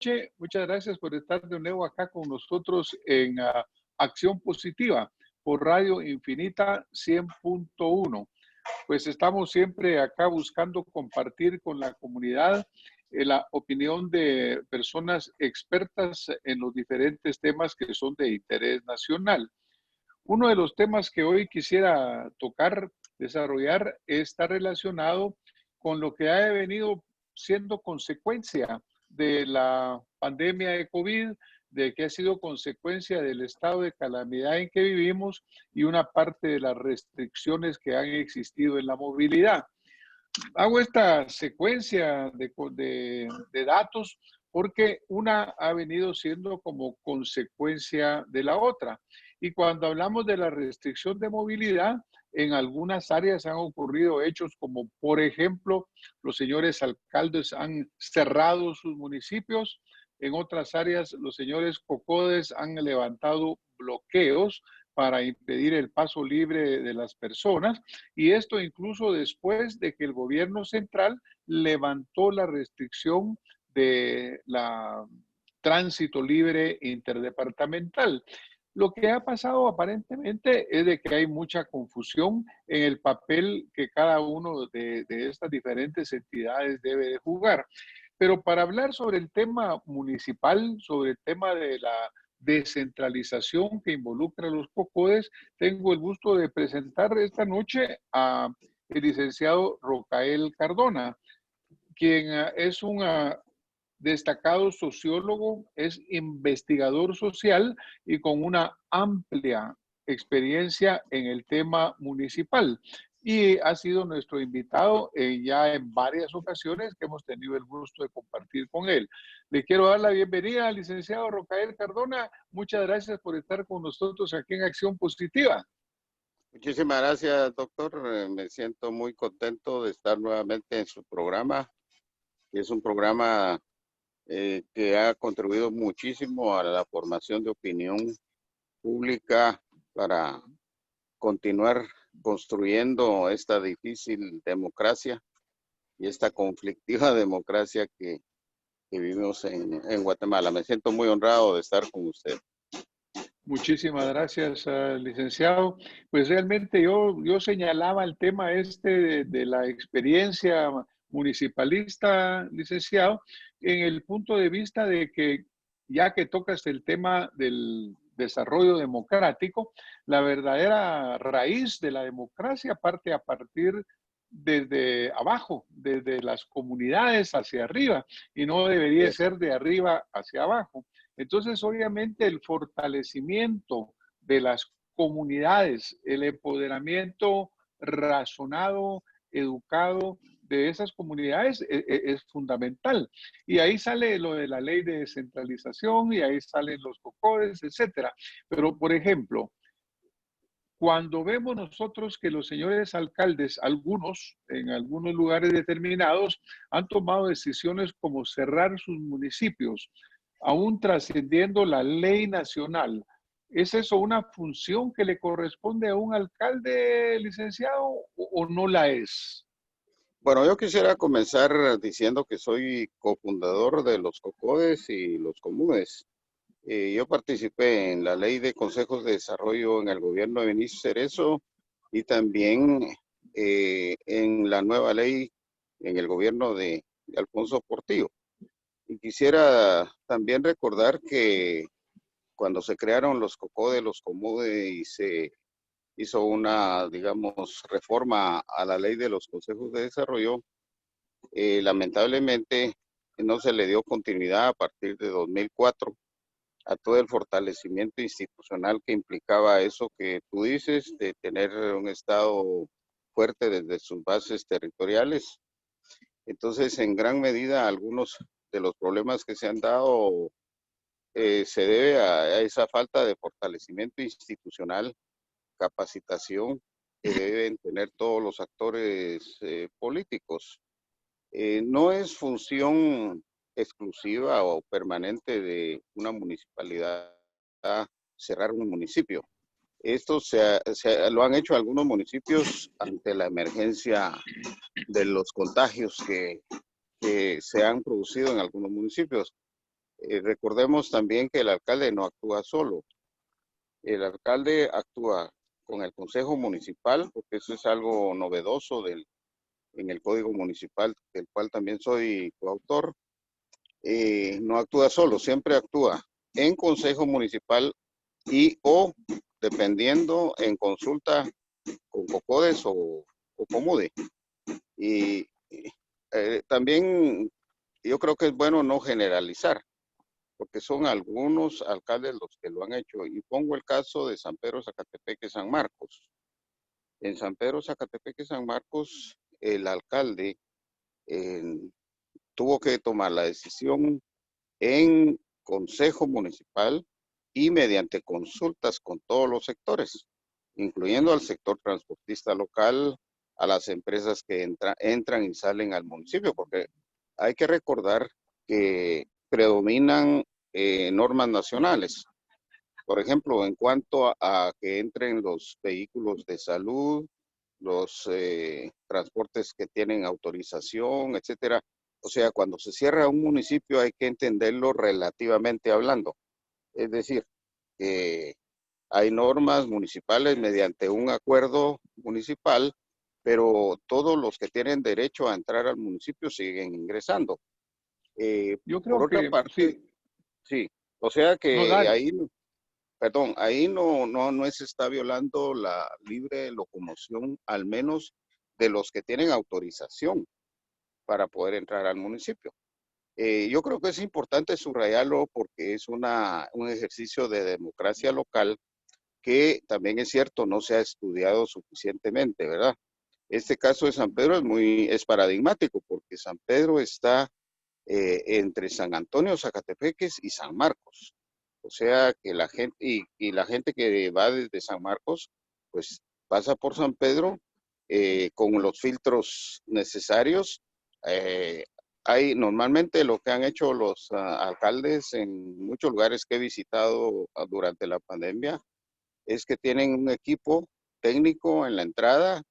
noche. Muchas gracias por estar de nuevo acá con nosotros en Acción Positiva por Radio Infinita 100.1. Pues estamos siempre acá buscando compartir con la comunidad la opinión de personas expertas en los diferentes temas que son de interés nacional. Uno de los temas que hoy quisiera tocar, desarrollar, está relacionado con lo que ha venido siendo consecuencia de la pandemia de COVID, de que ha sido consecuencia del estado de calamidad en que vivimos y una parte de las restricciones que han existido en la movilidad. Hago esta secuencia de datos porque una ha venido siendo como consecuencia de la otra. Y cuando hablamos de la restricción de movilidad, en algunas áreas han ocurrido hechos como, por ejemplo, los señores alcaldes han cerrado sus municipios. En otras áreas, los señores COCODES han levantado bloqueos para impedir el paso libre de las personas, y esto incluso después de que el gobierno central levantó la restricción de la tránsito libre interdepartamental. Lo que ha pasado aparentemente es de que hay mucha confusión en el papel que cada uno de estas diferentes entidades debe de jugar. Pero para hablar sobre el tema municipal, sobre el tema de la descentralización que involucra a los COCODES, tengo el gusto de presentar esta noche a el licenciado Rocael Cardona, quien es un destacado sociólogo, es investigador social y con una amplia experiencia en el tema municipal. Y ha sido nuestro invitado ya en varias ocasiones que hemos tenido el gusto de compartir con él. Le quiero dar la bienvenida al licenciado Rocael Cardona. Muchas gracias por estar con nosotros aquí en Acción Positiva. Muchísimas gracias, doctor. Me siento muy contento de estar nuevamente en su programa. Es un programa que ha contribuido muchísimo a la formación de opinión pública para continuar construyendo esta difícil democracia y esta conflictiva democracia que vivimos en Guatemala. Me siento muy honrado de estar con usted. Muchísimas gracias, licenciado. Pues realmente yo señalaba el tema de la experiencia municipalista, licenciado, en el punto de vista de que ya que tocas el tema del desarrollo democrático, la verdadera raíz de la democracia parte a partir desde abajo, desde las comunidades hacia arriba, y no debería ser de arriba hacia abajo. Entonces, obviamente, el fortalecimiento de las comunidades, el empoderamiento razonado, educado de esas comunidades es fundamental. Y ahí sale lo de la ley de descentralización y ahí salen los COCODES, etcétera. Pero, por ejemplo, cuando vemos nosotros que los señores alcaldes, algunos, en algunos lugares determinados, han tomado decisiones como cerrar sus municipios, aún trascendiendo la ley nacional, ¿es eso una función que le corresponde a un alcalde, licenciado, o no la es? Bueno, yo quisiera comenzar diciendo que soy cofundador de los COCODES y los comunes. Yo participé en la ley de consejos de desarrollo en el gobierno de Vinicio Cerezo y también en la nueva ley en el gobierno de Alfonso Portillo. Y quisiera también recordar que cuando se crearon los COCODES, los comunes y se hizo una, digamos, reforma a la ley de los consejos de desarrollo, lamentablemente no se le dio continuidad a partir de 2004 a todo el fortalecimiento institucional que implicaba eso que tú dices, de tener un Estado fuerte desde sus bases territoriales. Entonces, en gran medida, algunos de los problemas que se han dado se debe a esa falta de fortalecimiento institucional, capacitación que deben tener todos los actores políticos. No es función exclusiva o permanente de una municipalidad cerrar un municipio. Esto lo han hecho algunos municipios ante la emergencia de los contagios que se han producido en algunos municipios. recordemos también que el alcalde no actúa solo. El alcalde actúa con el consejo municipal, porque eso es algo novedoso en el código municipal, del cual también soy coautor. No actúa solo, siempre actúa en consejo municipal y o, dependiendo, en consulta con COCODES o COMUDE. Y también yo creo que es bueno no generalizar, porque son algunos alcaldes los que lo han hecho. Y pongo el caso de San Pedro, Zacatepeque, San Marcos. En San Pedro, Zacatepeque, San Marcos, el alcalde eh, tuvo que tomar la decisión en consejo municipal y mediante consultas con todos los sectores, incluyendo al sector transportista local, a las empresas que entran y salen al municipio, porque hay que recordar que predominan normas nacionales. Por ejemplo, en cuanto a que entren los vehículos de salud, los transportes que tienen autorización, etcétera. O sea, cuando se cierra un municipio hay que entenderlo relativamente hablando. Es decir, que hay normas municipales mediante un acuerdo municipal, pero todos los que tienen derecho a entrar al municipio siguen ingresando. Yo Por creo otra que parte, sí, sí, o sea no, que dale. ahí, perdón, ahí no se está violando la libre locomoción, al menos de los que tienen autorización para poder entrar al municipio. Yo creo que es importante subrayarlo porque es un ejercicio de democracia local que también es cierto, no se ha estudiado suficientemente, ¿verdad? Este caso de San Pedro es paradigmático porque San Pedro está entre San Antonio, Zacatepeques y San Marcos. O sea que la gente, y la gente que va desde San Marcos, pues pasa por San Pedro con los filtros necesarios. Eh, Hay normalmente lo que han hecho los alcaldes en muchos lugares que he visitado durante la pandemia es que tienen un equipo técnico en la entrada,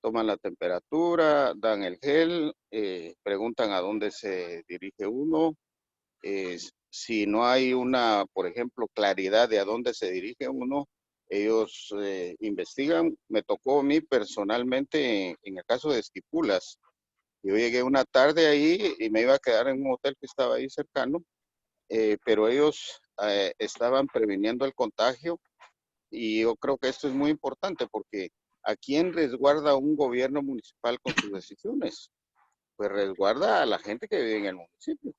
toman la temperatura, dan el gel, preguntan a dónde se dirige uno. Si no hay una, por ejemplo, claridad de a dónde se dirige uno, ellos investigan. Me tocó a mí personalmente en el caso de Esquipulas. Yo llegué una tarde ahí y me iba a quedar en un hotel que estaba ahí cercano, pero ellos estaban previniendo el contagio y yo creo que esto es muy importante porque ¿a quién resguarda un gobierno municipal con sus decisiones? Pues resguarda a la gente que vive en el municipio.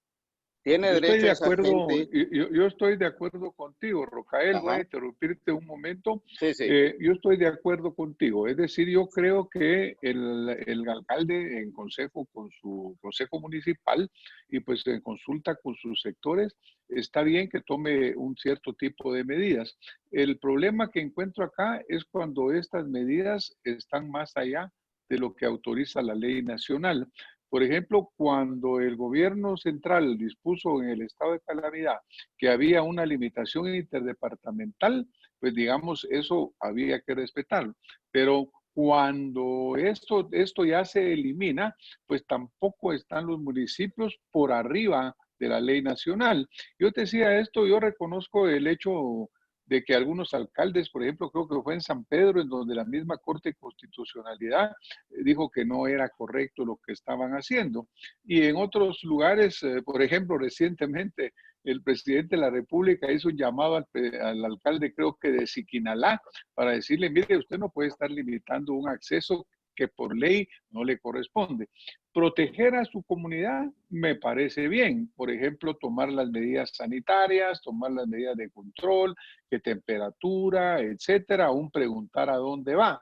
Tiene Yo estoy derecho de esa acuerdo, gente. yo estoy de acuerdo contigo, Rocael, voy a Ajá. interrumpirte un momento. Sí, sí. Yo estoy de acuerdo contigo, es decir, yo creo que el alcalde en consejo con su consejo municipal y pues en consulta con sus sectores, está bien que tome un cierto tipo de medidas. El problema que encuentro acá es cuando estas medidas están más allá de lo que autoriza la ley nacional. Por ejemplo, cuando el gobierno central dispuso en el estado de calamidad que había una limitación interdepartamental, pues digamos, eso había que respetarlo. Pero cuando esto ya se elimina, pues tampoco están los municipios por arriba de la ley nacional. Yo te decía esto, yo reconozco el hecho de que algunos alcaldes, por ejemplo, creo que fue en San Pedro, en donde la misma Corte de Constitucionalidad dijo que no era correcto lo que estaban haciendo. Y en otros lugares, por ejemplo, recientemente el presidente de la República hizo un llamado al alcalde, creo que de Siquinalá, para decirle, mire, usted no puede estar limitando un acceso que por ley no le corresponde. Proteger a su comunidad me parece bien. Por ejemplo, tomar las medidas sanitarias, tomar las medidas de control, qué temperatura, etcétera, aún preguntar a dónde va.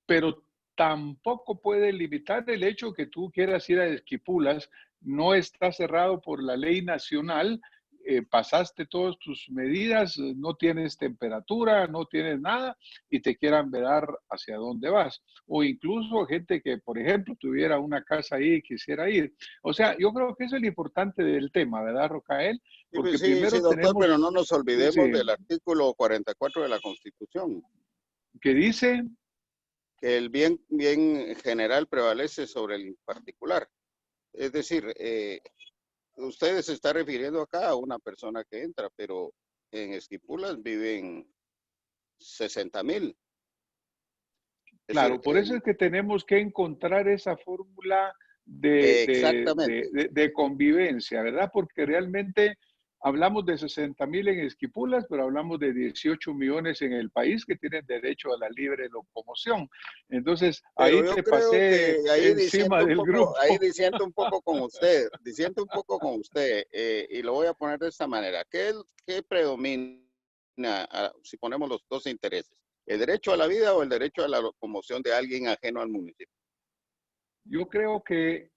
Pero tampoco puede limitar el hecho que tú quieras ir a Esquipulas, no está cerrado por la ley nacional, pasaste todas tus medidas, no tienes temperatura, no tienes nada y te quieran ver hacia dónde vas. O incluso gente que, por ejemplo, tuviera una casa ahí y quisiera ir. O sea, yo creo que eso es lo importante del tema, ¿verdad, Rocael? Sí, pues Porque sí, sí, primero doctor, pero no tenemos, nos olvidemos sí, del artículo 44 de la Constitución, que dice, que el bien general prevalece sobre el particular. Es decir, usted se está refiriendo acá a una persona que entra, pero en Esquipulas viven 60,000. Es decir, Claro, por eso es que tenemos que encontrar esa fórmula exactamente. de convivencia, ¿verdad? Porque realmente hablamos de 60,000 en Esquipulas, pero hablamos de 18 millones en el país que tienen derecho a la libre locomoción. Entonces, Pero ahí yo te creo pasé que ahí encima del grupo. diciendo un poco con usted, y lo voy a poner de esta manera. ¿Qué predomina si ponemos los dos intereses? ¿El derecho a la vida o el derecho a la locomoción de alguien ajeno al municipio? Yo creo que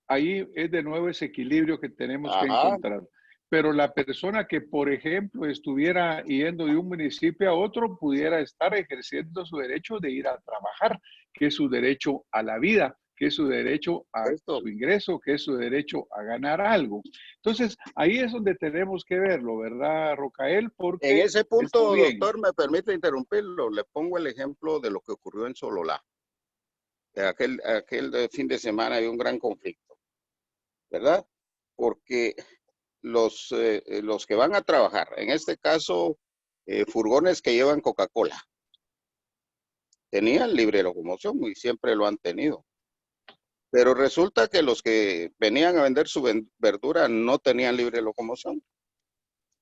ahí es de nuevo ese equilibrio que tenemos que Ajá, encontrar. Pero la persona que, por ejemplo, estuviera yendo de un municipio a otro, pudiera estar ejerciendo su derecho de ir a trabajar, que es su derecho a la vida, que es su derecho a esto. su ingreso, que es su derecho a ganar algo. Entonces, ahí es donde tenemos que verlo, ¿verdad, Rocael? En Porque ese está punto, bien. doctor, me permite interrumpirlo. Le pongo el ejemplo de lo que ocurrió en Sololá. De aquel fin de semana hay un gran conflicto, ¿verdad? Porque los que van a trabajar, en este caso, furgones que llevan Coca-Cola, tenían libre locomoción y siempre lo han tenido. Pero resulta que los que venían a vender su verdura no tenían libre locomoción.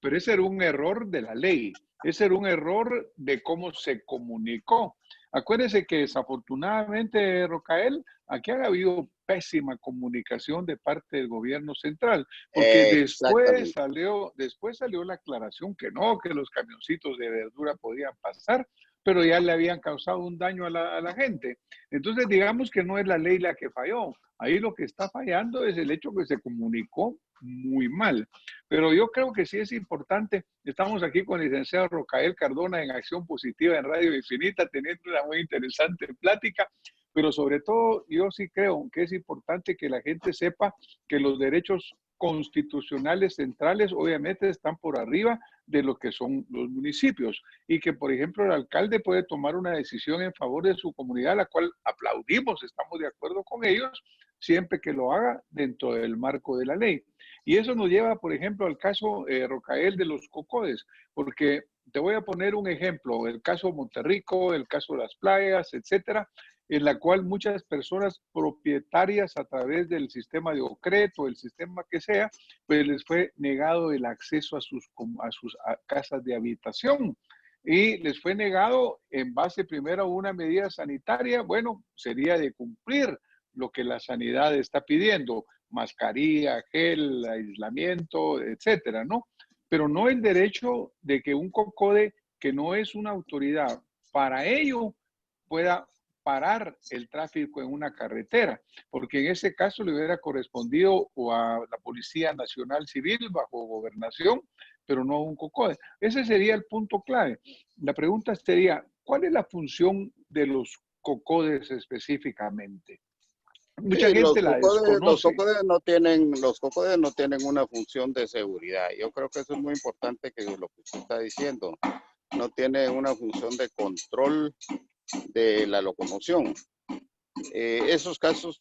Pero ese era un error de la ley, ese era un error de cómo se comunicó. Acuérdese que desafortunadamente, Rocael, aquí ha habido pésima comunicación de parte del gobierno central, porque Exactamente. después salió la aclaración que no, que los camioncitos de verdura podían pasar, pero ya le habían causado un daño a la gente. Entonces, digamos que no es la ley la que falló. Ahí lo que está fallando es el hecho que se comunicó muy mal. Pero yo creo que sí es importante. Estamos aquí con el licenciado Rocael Cardona en Acción Positiva en Radio Infinita, teniendo una muy interesante plática. Pero sobre todo, yo sí creo que es importante que la gente sepa que los derechos constitucionales centrales obviamente están por arriba de lo que son los municipios y que, por ejemplo, el alcalde puede tomar una decisión en favor de su comunidad, la cual aplaudimos, estamos de acuerdo con ellos, siempre que lo haga dentro del marco de la ley. Y eso nos lleva, por ejemplo, al caso Rocael de los cocodes, porque te voy a poner un ejemplo, el caso Monterrico, el caso de las playas, etcétera, en la cual muchas personas propietarias a través del sistema de OCRET o el sistema que sea, pues les fue negado el acceso a casas de habitación y les fue negado en base primero a una medida sanitaria, bueno, sería de cumplir lo que la sanidad está pidiendo, mascarilla, gel, aislamiento, etcétera, ¿no? Pero no el derecho de que un COCODE, que no es una autoridad, para ello pueda parar el tráfico en una carretera, porque en ese caso le hubiera correspondido o a la Policía Nacional Civil bajo gobernación, pero no a un COCODE. Ese sería el punto clave. La pregunta sería, ¿cuál es la función de los COCODES específicamente? Mucha Sí, gente la desconoce. los cocodes no tienen una función de seguridad. Yo creo que eso es muy importante que lo que usted está diciendo. No tiene una función de control de la locomoción. Esos casos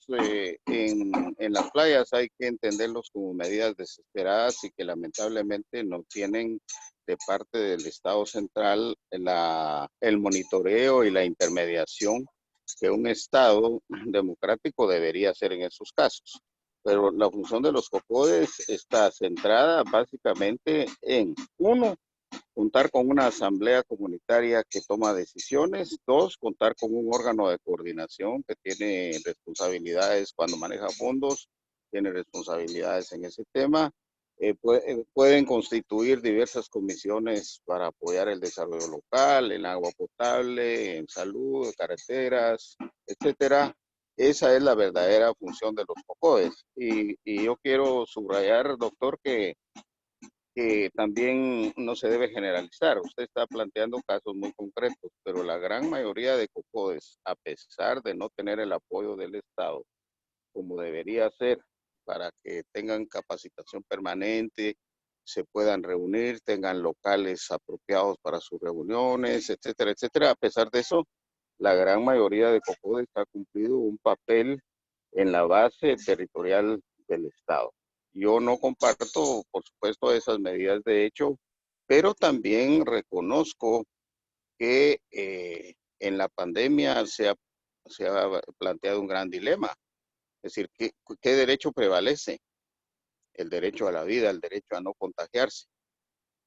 en las playas hay que entenderlos como medidas desesperadas y que lamentablemente no tienen de parte del Estado central el monitoreo y la intermediación que un Estado democrático debería hacer en esos casos. Pero la función de los COCODES está centrada básicamente en, uno, contar con una asamblea comunitaria que toma decisiones. Dos, contar con un órgano de coordinación que tiene responsabilidades cuando maneja fondos, tiene responsabilidades en ese tema. Pueden constituir diversas comisiones para apoyar el desarrollo local, en agua potable, en salud, carreteras, etcétera. Esa es la verdadera función de los COCODES. Y yo quiero subrayar, doctor, que también no se debe generalizar. Usted está planteando casos muy concretos, pero la gran mayoría de COCODES, a pesar de no tener el apoyo del Estado, como debería ser, para que tengan capacitación permanente, se puedan reunir, tengan locales apropiados para sus reuniones, etcétera, etcétera. A pesar de eso, la gran mayoría de COCODES ha cumplido un papel en la base territorial del Estado. Yo no comparto, por supuesto, esas medidas de hecho, pero también reconozco que en la pandemia se ha planteado un gran dilema. Es decir, ¿qué derecho prevalece? El derecho a la vida, el derecho a no contagiarse.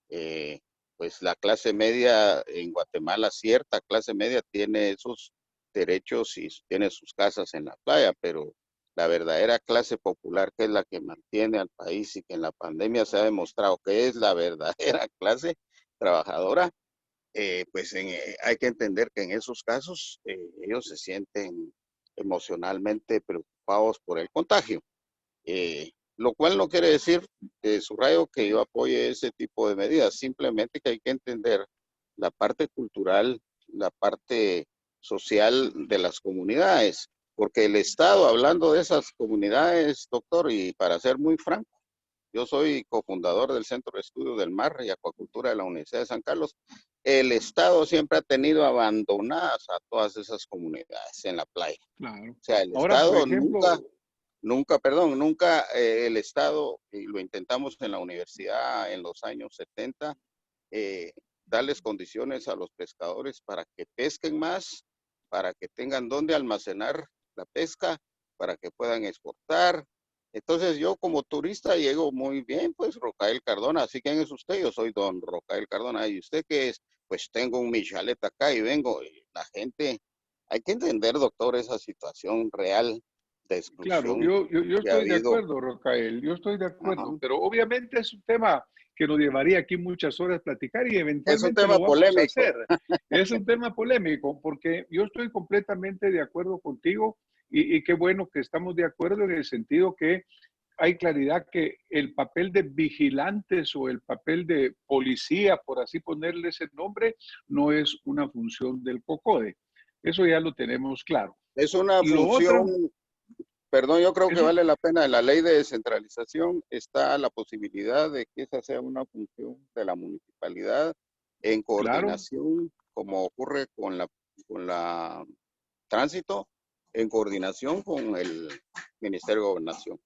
Eh, pues la clase media en Guatemala, cierta clase media, tiene esos derechos y tiene sus casas en la playa, pero la verdadera clase popular, que es la que mantiene al país y que en la pandemia se ha demostrado que es la verdadera clase trabajadora, hay que entender que en esos casos ellos se sienten emocionalmente preocupados por el contagio. Lo cual no quiere decir, subrayo, que yo apoye ese tipo de medidas, simplemente que hay que entender la parte cultural, la parte social de las comunidades, porque el Estado, hablando de esas comunidades, doctor, y para ser muy franco, yo soy cofundador del Centro de Estudios del Mar y Acuacultura de la Universidad de San Carlos. El Estado siempre ha tenido abandonadas a todas esas comunidades en la playa. Claro. O sea, el Ahora, por Estado nunca, ejemplo, nunca el Estado, y lo intentamos en la universidad en los años 70, eh, darles condiciones a los pescadores para que pesquen más, para que tengan dónde almacenar la pesca, para que puedan exportar. Entonces yo como turista llego muy bien, pues Rocael Cardona, así quién es usted, yo soy don Rocael Cardona, y usted qué es, pues tengo un michalet acá y vengo, y la gente, hay que entender, doctor, esa situación real de claro, exclusión yo que ha estoy de habido. acuerdo, Rocael, yo estoy de Ajá. acuerdo, pero obviamente es un tema que nos llevaría aquí muchas horas platicar y Es un eventualmente tema lo vamos a polémico. hacer. Es un tema polémico porque yo estoy completamente de acuerdo contigo y qué bueno que estamos de acuerdo en el sentido que hay claridad que el papel de vigilantes o el papel de policía, por así ponerle ese nombre, no es una función del COCODE. Eso ya lo tenemos claro. Es una Lo otro, función. Perdón, yo creo que eso, vale la pena. En la ley de descentralización está la posibilidad de que esa sea una función de la municipalidad en claro, coordinación, como ocurre con la tránsito, en coordinación con el Ministerio de Gobernación.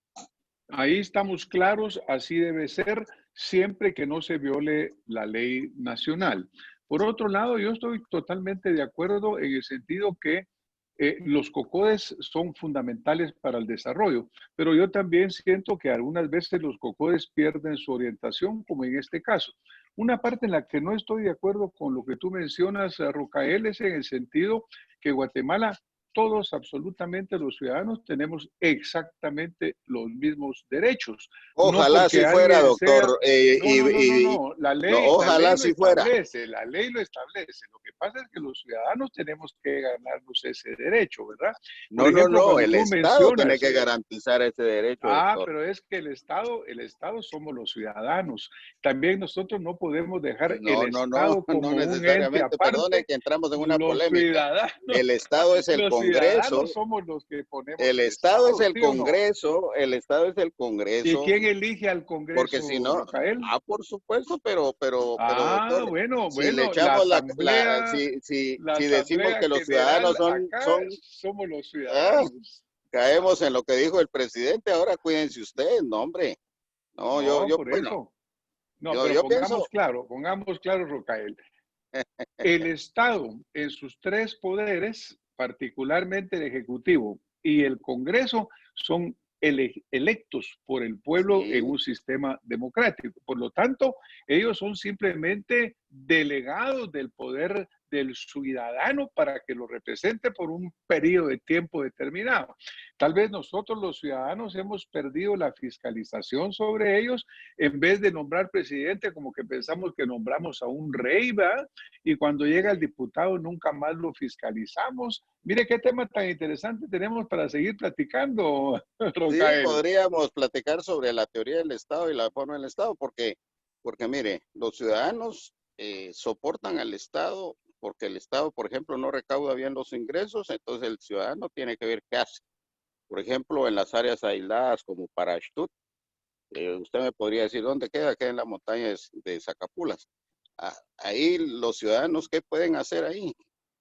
ahí estamos claros, así debe ser, siempre que no se viole la ley nacional. Por otro lado, yo estoy totalmente de acuerdo en el sentido que los cocodes son fundamentales para el desarrollo, pero yo también siento que algunas veces los cocodes pierden su orientación, como en este caso. Una parte en la que no estoy de acuerdo con lo que tú mencionas, Rocael, es en el sentido que Guatemala, todos, absolutamente los ciudadanos, tenemos exactamente los mismos derechos. No Ojalá porque si fuera, alguien sea, doctor, no. no, La ley ojalá lo si fuera. establece, la ley lo establece. Lo que pasa es que los ciudadanos tenemos que ganarnos ese derecho, ¿verdad? Por No, no, ejemplo, no, cuando el tú Estado tiene mencionas, que garantizar ese derecho, doctor. pero es que el Estado somos los ciudadanos. También nosotros no podemos dejar el No, no, no, Estado no como un ente necesariamente. Perdone aparte. que entramos en una Los polémica. ciudadanos, El Estado es el los Congreso, ciudadanos somos los que ponemos el el Estado es Estado, el ¿sí o no? Congreso, el Estado es el ¿Y Congreso, quién elige al porque si Congreso, no, Rocael? por supuesto, pero doctor, Bueno, si le bueno, echamos la si decimos Asamblea que los ciudadanos General, acá somos los ah, ciudadanos. caemos en lo que dijo el presidente, ahora cuídense ustedes, no, hombre. No, No, por bueno, eso. No, pero yo pienso, pongamos claro, Rocael. El Estado en sus tres poderes, particularmente el Ejecutivo y el Congreso, son electos por el pueblo en sí, un sistema democrático. Por lo tanto, ellos son simplemente delegados del poder del ciudadano para que lo represente por un periodo de tiempo determinado. Tal vez nosotros los ciudadanos hemos perdido la fiscalización sobre ellos en vez de nombrar presidente, como que pensamos que nombramos a un rey, ¿verdad? Y cuando llega el sí. diputado nunca más lo fiscalizamos. Mire qué tema tan interesante tenemos para seguir platicando, Sí, Rocael. podríamos platicar sobre la teoría del Estado y la forma del Estado, porque mire, los ciudadanos soportan al Estado porque el Estado, por ejemplo, no recauda bien los ingresos, entonces el ciudadano tiene que ver qué hace. Por ejemplo, en las áreas aisladas como Parashtut, usted me podría decir dónde queda, queda en la montaña de Zacapulas. Ahí los ciudadanos, ¿qué pueden hacer ahí?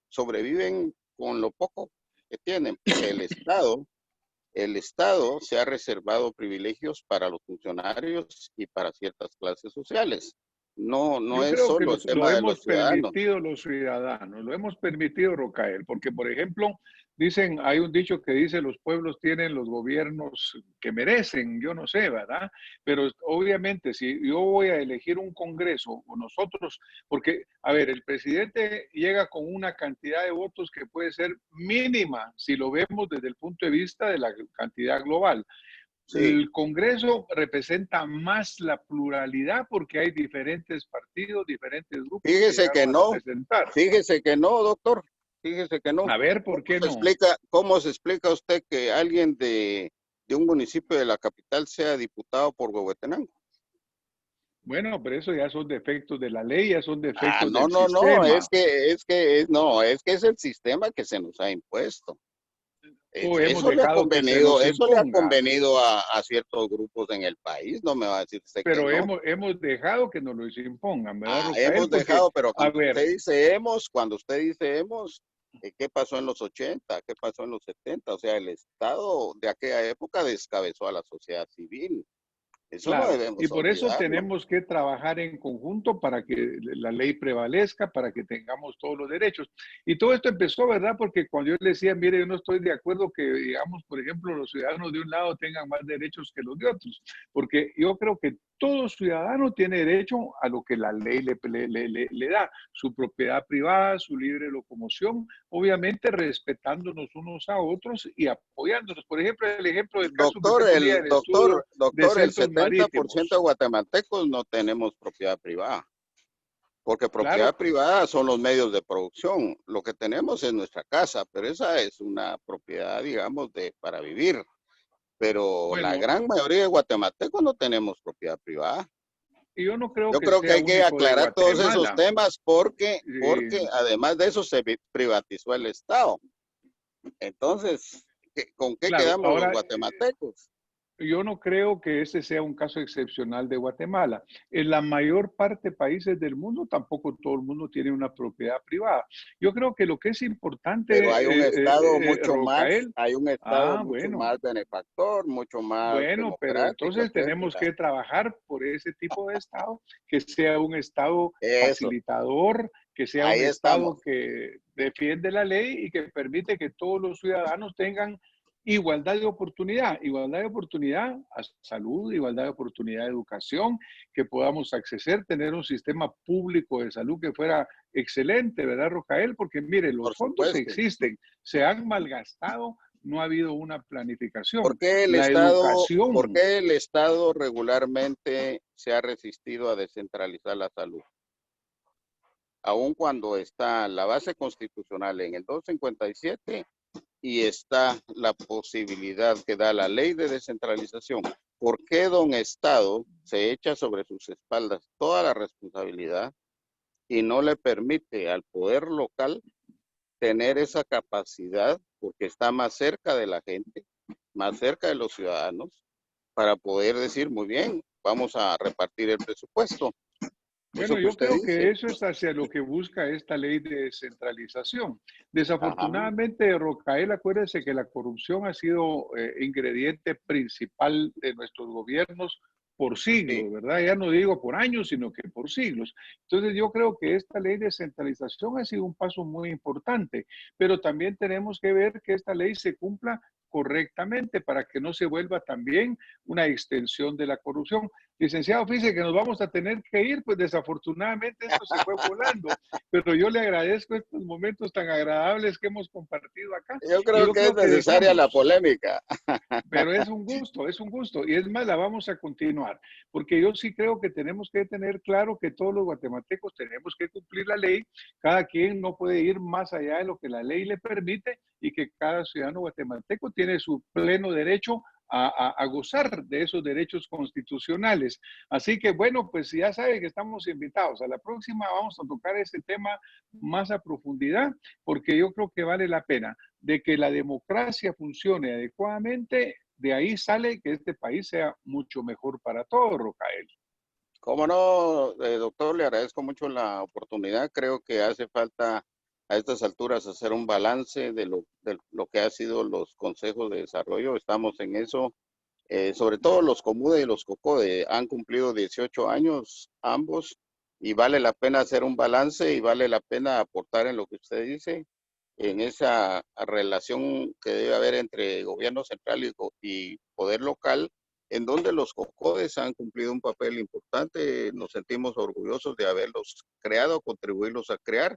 Sobreviven con lo poco que tienen, porque el Estado el Estado se ha reservado privilegios para los funcionarios y para ciertas clases sociales. No, no Yo es creo que solo el lo tema de los hemos ciudadanos. permitido los ciudadanos, lo hemos permitido, Rocael, porque, por ejemplo, dicen, hay un dicho que dice, los pueblos tienen los gobiernos que merecen, yo no sé, ¿verdad? Pero obviamente, si yo voy a elegir un congreso, o nosotros, porque, a ver, el presidente llega con una cantidad de votos que puede ser mínima, si lo vemos desde el punto de vista de la cantidad global. Sí, El Congreso representa más la pluralidad porque hay diferentes partidos, diferentes grupos que fíjese llegan que a no, representar. fíjese que no, doctor, fíjese que no. A ver, ¿por qué no? Cómo se explica usted que alguien de un municipio de la capital sea diputado por Huehuetenango? Bueno, pero eso ya son defectos de la ley, ya son Ah, defectos no, del no, no, sistema. no, es que es el sistema que se nos ha impuesto. O hemos Eso le ha dejado que se convenido, nos eso le ha imponga, convenido a ciertos grupos en el país, no me va a decir usted que pero no. hemos dejado que nos lo impongan, ¿verdad, Ah, Rocael? hemos Porque, dejado, pero a ver, cuando usted dice hemos, ¿qué pasó en los 80? ¿Qué pasó en los 70? O sea, el Estado de aquella época descabezó a la sociedad civil. Eso no claro, y debemos por eso olvidarlo. tenemos que trabajar en conjunto para que la ley prevalezca, para que tengamos todos los derechos. Y todo esto empezó, ¿verdad? Porque cuando yo le decía, mire, yo no estoy de acuerdo que, digamos, por ejemplo, los ciudadanos de un lado tengan más derechos que los de otros, porque yo creo que todo ciudadano tiene derecho a lo que la ley le da, su propiedad privada, su libre locomoción, obviamente respetándonos unos a otros y apoyándonos. Por ejemplo, el ejemplo del caso que usted ponía del estudio de Doctor, el centros 70% de marítimos. guatemaltecos no tenemos propiedad privada, porque propiedad Claro, privada son los medios de producción. Lo que tenemos es nuestra casa, pero esa es una propiedad, digamos, para vivir. Pero la bueno, gran mayoría de guatemaltecos no tenemos propiedad privada. y yo no creo Yo que creo que sea hay que único de aclarar todos esos Guatemala. temas porque Eh, además de eso se privatizó el Estado. Entonces, ¿con qué claro, quedamos los ahora guatemaltecos? yo no creo que este sea un caso excepcional de Guatemala. En la mayor parte de países del mundo tampoco todo el mundo tiene una propiedad privada. Yo creo que lo que es importante, Pero Rocael, hay un Estado mucho bueno, más benefactor, mucho más bueno, pero democrático, entonces tenemos etcétera. que trabajar por ese tipo de Estado, que sea un Estado Eso, facilitador, que sea un ahí Estado estamos. que defiende la ley y que permite que todos los ciudadanos tengan igualdad de oportunidad a salud, igualdad de oportunidad a educación, que podamos acceder, tener un sistema público de salud que fuera excelente, ¿verdad, Rocael? Porque mire, los Por fondos supuesto. existen, se han malgastado, no ha habido una planificación. La Por educación, qué el Estado regularmente se ha resistido a descentralizar la salud? Aun cuando está la base constitucional en el 257 y está la posibilidad que da la ley de descentralización. ¿Por qué don Estado se echa sobre sus espaldas toda la responsabilidad y no le permite al poder local tener esa capacidad, porque está más cerca de la gente, más cerca de los ciudadanos, para poder decir, muy bien, vamos a repartir el presupuesto? Eso bueno, que yo usted creo que dice. eso es hacia lo que busca esta ley de descentralización. Ajá, Desafortunadamente, Rocael, acuérdense que la corrupción ha sido ingrediente principal de nuestros gobiernos por sí. siglos, ¿verdad? Ya no digo por años, sino que por siglos. Entonces, yo creo que esta ley de descentralización ha sido un paso muy importante, pero también tenemos que ver que esta ley se cumpla correctamente para que no se vuelva también una extensión de la corrupción. Licenciado, fíjese que nos vamos a tener que ir, pues desafortunadamente esto se fue volando, pero yo le agradezco estos momentos tan agradables que hemos compartido acá Yo y creo yo que es creo que necesaria la dejamos, polémica. pero es un gusto y es más, la vamos a continuar, porque yo sí creo que tenemos que tener claro que todos los guatemaltecos tenemos que cumplir la ley, cada quien no puede ir más allá de lo que la ley le permite y que cada ciudadano guatemalteco tiene su pleno derecho a gozar de esos derechos constitucionales. Así que bueno, pues ya saben que estamos invitados. A la próxima vamos a tocar ese tema más a profundidad, porque yo creo que vale la pena de que la democracia funcione adecuadamente. De ahí sale que este país sea mucho mejor para todos, Rocael. Cómo no, doctor, le agradezco mucho la oportunidad. Creo que a estas alturas hacer un balance de lo que ha sido los consejos de desarrollo. Estamos en eso. Sobre todo los Comude y los Cocode han cumplido 18 años ambos y vale la pena hacer un balance y vale la pena aportar en lo que usted dice, en esa relación que debe haber entre gobierno central y poder local, en donde los Cocodes han cumplido un papel importante. Nos sentimos orgullosos de haberlos creado, contribuirlos a crear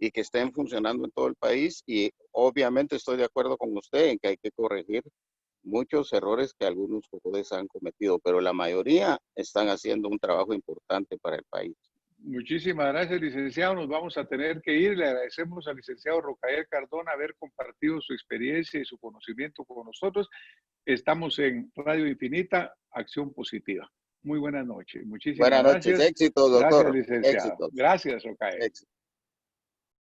y que estén funcionando en todo el país. Y obviamente estoy de acuerdo con usted en que hay que corregir muchos errores que algunos Cocodes han cometido, pero la mayoría están haciendo un trabajo importante para el país. Muchísimas gracias, licenciado. Nos vamos a tener que ir. Le agradecemos al licenciado Rocael Cardona haber compartido su experiencia y su conocimiento con nosotros. Estamos en Radio Infinita, Acción Positiva. Muy buenas noches. Muchísimas Buenas noches. gracias. Éxito, Gracias, doctor. licenciado. Éxito. Gracias, Rocael. Éxito.